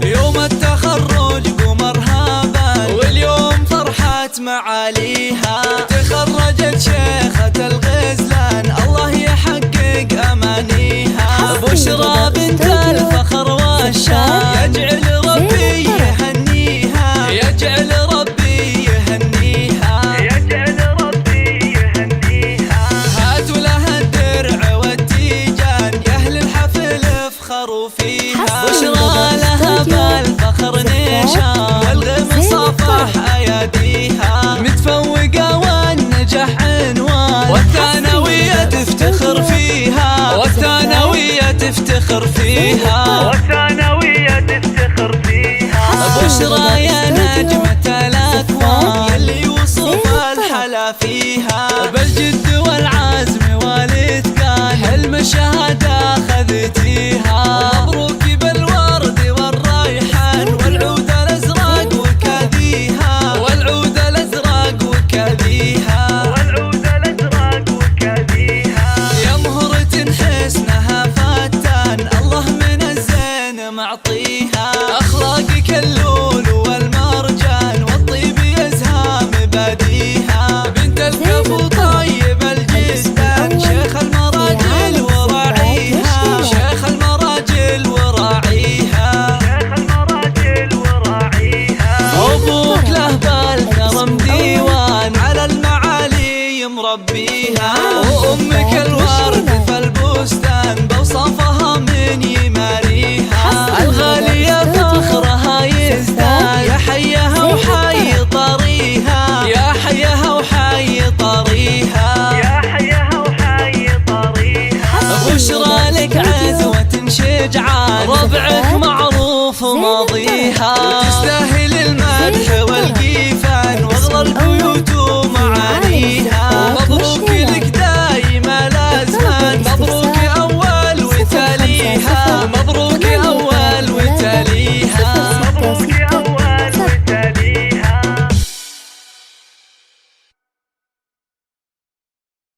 يوم التخرج قمرها بان، واليوم فرحة معاليها. تخرجت شيخة الغزلان، الله يحقق أمانيها. بشرى بنت الفخر والشان، يجعل ربي يهنيها، يجعل ربي يهنيها، يجعل ربي يهنيها. هاتوا لها الدرع والتيجان، يا أهل الحفل افخروا فيها. بشرى لها بالفخر نيشان، والغم صافح أياديها. متفوقة والنجاح عنوان، والثانوية تفتخر فيها، والثانوية تفتخر فيها، والثانوية تفتخر فيها. بشرى يا نجمة الأكوان، يلي وصف الحلا فيها. بالجد والعزم والإتقان، حلم الشهادة خذتيها. مبروك بالورد والريحان، والعود الأزرق وكاديها، والعود الأزرق وكاديها، والعود الأزرق وكاديها. يا مهرة حسنها فتان، الله من الزين معطيها. أخلاقك اللول والمرجان، والطيب يزهى مباديها. بنت الكف وطيب الجسدان، شيخ المراجل وراعيها، شيخ المراجل وراعيها، شيخ المراجل وراعيها. أبوك له بالكرم ديوان، على المعالي مربيها. وأمك الورد في البستان، بوصفها من يماريها. الغالية فخرها يزدان، يا حيها وحي طريها، يا حيها وحي طريها، يا حيها وحي طريها. بشرى لك عزوة شجعان، ربعك معروف ماضيها. وتستاهل المدح والقيفان، واغلى البيوت ومعانيها. مبروك لك دايم الازمان، مبروك اول وتاليها.